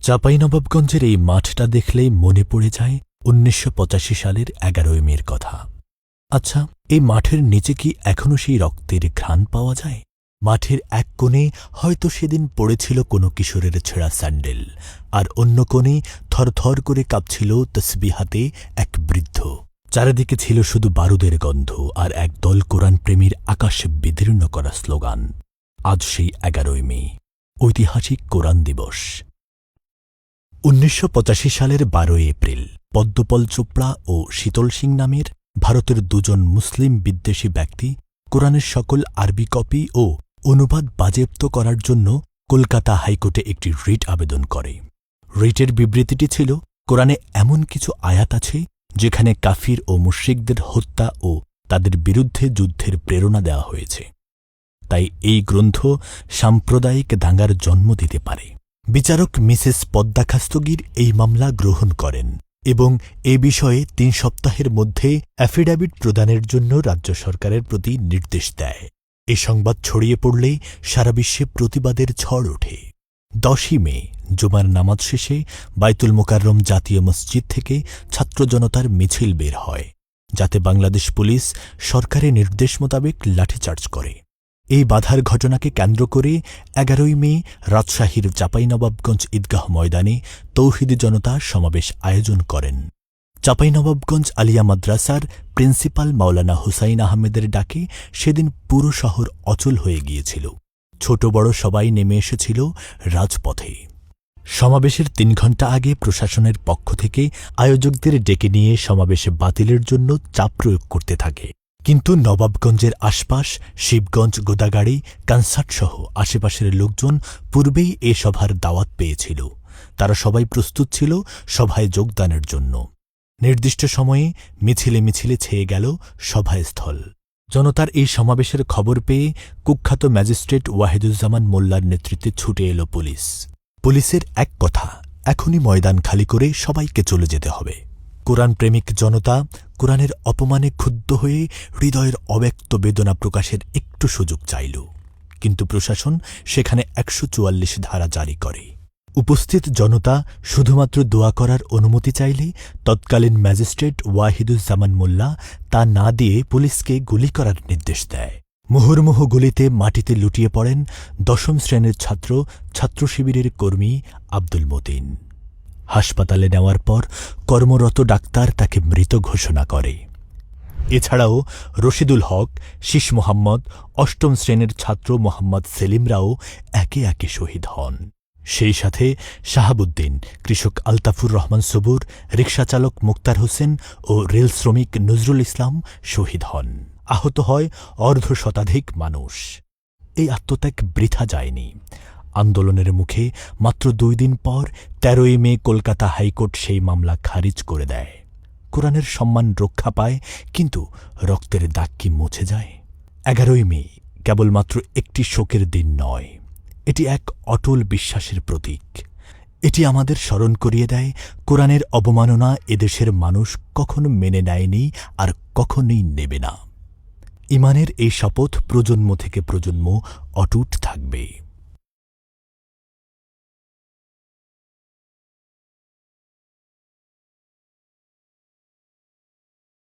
চাঁপাইনবাবগঞ্জের এই মাঠটা দেখলেই মনে পড়ে যায় ১৯৮৫ সালের ১১ই মের কথা। আচ্ছা, এই মাঠের নিচে কি এখনও সেই রক্তের ঘ্রাণ পাওয়া যায়? মাঠের এক কোণে হয়তো সেদিন পড়েছিল কোনো কিশোরের ছেঁড়া স্যান্ডেল, আর অন্য কোণে থরথর করে কাঁপছিল তসবিহ হাতে এক বৃদ্ধ। চারিদিকে ছিল শুধু বারুদের গন্ধ আর একদল কোরআন প্রেমীর আকাশে বিদীর্ণ করা স্লোগান। আজ সেই ১১ই মে, ঐতিহাসিক কোরআন দিবস। ১৯৮৫ সালের ১২ এপ্রিল পদ্মপল চোপড়া ও শীতল সিং নামের ভারতের দুজন মুসলিম বিদ্বেষী ব্যক্তি কোরআনের সকল আরবি কপি ও অনুবাদ বাজেয়াপ্ত করার জন্য কলকাতা হাইকোর্টে একটি রিট আবেদন করে। রিটের বিবৃতিটি ছিল, কোরআনে এমন কিছু আয়াত আছে যেখানে কাফির ও মুশরিকদের হত্যা ও তাদের বিরুদ্ধে যুদ্ধের প্রেরণা দেওয়া হয়েছে, তাই এই গ্রন্থ সাম্প্রদায়িক দাঙ্গার জন্ম দিতে পারে। বিচারক মিসেস পদ্মা খাস্তগীর এই মামলা গ্রহণ করেন এবং এ বিষয়ে ৩ সপ্তাহের মধ্যে অ্যাফিডাভিট প্রদানের জন্য রাজ্য সরকারের প্রতি নির্দেশ দেয়। এ সংবাদ ছড়িয়ে পড়লে সারা বিশ্বে প্রতিবাদের ঝড় ওঠে। ১০ই মে জুমার নামাজ শেষে বাইতুল মোকাররম জাতীয় মসজিদ থেকে ছাত্র জনতার মিছিল বের হয়, যাতে বাংলাদেশ পুলিশ সরকারের নির্দেশ মোতাবেক লাঠিচার্জ করে। এই বাধার ঘটনাকে কেন্দ্র করে ১১ই মে রাজশাহীর চাঁপাইনবাবগঞ্জ ঈদগাহ ময়দানে তৌহিদি জনতা সমাবেশ আয়োজন করেন। চাঁপাইনবাবগঞ্জ আলিয়া মাদ্রাসার প্রিন্সিপাল মাওলানা হুসাইন আহমেদের ডাকে সেদিন পুরো শহর অচল হয়ে গিয়েছিল। ছোট বড় সবাই নেমে এসেছিল রাজপথে। সমাবেশের ৩ ঘণ্টা আগে প্রশাসনের পক্ষ থেকে আয়োজকদের ডেকে নিয়ে সমাবেশ বাতিলের জন্য চাপ প্রয়োগ করতে থাকে, কিন্তু নবাবগঞ্জের আশপাশ শিবগঞ্জ, গোদাগাড়ি, কানসাটসহ আশেপাশের লোকজন পূর্বেই এ সভার দাওয়াত পেয়েছিল। তারা সবাই প্রস্তুত ছিল সভায় যোগদানের জন্য। নির্দিষ্ট সময়ে মিছিলে মিছিলে ছেয়ে গেল সভাস্থল। জনতার এই সমাবেশের খবর পেয়ে কুখ্যাত ম্যাজিস্ট্রেট ওয়াহিদুজ্জামান মোল্লার নেতৃত্বে ছুটে এল পুলিশ। পুলিশের এক কথা, এখনই ময়দান খালি করে সবাইকে চলে যেতে হবে। কোরআন প্রেমিক জনতা কোরআনের অপমানে ক্ষুব্ধ হয়ে হৃদয়ের অব্যক্ত বেদনা প্রকাশের একটু সুযোগ চাইল, কিন্তু প্রশাসন সেখানে ১৪৪ ধারা জারি করে। উপস্থিত জনতা শুধুমাত্র দোয়া করার অনুমতি চাইলে তৎকালীন ম্যাজিস্ট্রেট ওয়াহিদুজ্জামান মোল্লা তা না দিয়ে পুলিশকে গুলি করার নির্দেশ দেয়। মুহুর্মুহু গুলিতে মাটিতে লুটিয়ে পড়েন ১০ম শ্রেণীর ছাত্র শিবিরের কর্মী আব্দুল মতিন। হাসপাতালে নেওয়ার পর কর্মরত ডাক্তার তাকে মৃত ঘোষণা করে। এছাড়াও রশিদুল হক, শীষ মোহাম্মদ, ৮ম শ্রেণীর ছাত্র মোহাম্মদ সেলিমরাও একে একে শহীদ হন। সেই সাথে শাহাবুদ্দিন, কৃষক আলতাফুর রহমান সবুর, রিকশাচালক মুক্তার হোসেন ও রেল শ্রমিক নজরুল ইসলাম শহীদ হন। আহত হয় অর্ধশতাধিক মানুষ। এই আত্মত্যাগ বৃথা যায়নি। আন্দোলনের মুখে মাত্র ২ দিন পর ১৩ই মে কলকাতা হাইকোর্ট সেই মামলা খারিজ করে দেয়। কোরআনের সম্মান রক্ষা পায়, কিন্তু রক্তের দাগ কি মুছে যায়? ১১ই মে কেবলমাত্র একটি শোকের দিন নয়, এটি এক অটল বিশ্বাসের প্রতীক। এটি আমাদের স্মরণ করিয়ে দেয়, কোরআনের অবমাননা এদেশের মানুষ কখনো মেনে নেয়নি আর কখনোই নেবে না। ঈমানের এই শপথ প্রজন্ম থেকে প্রজন্ম অটুট থাকবে।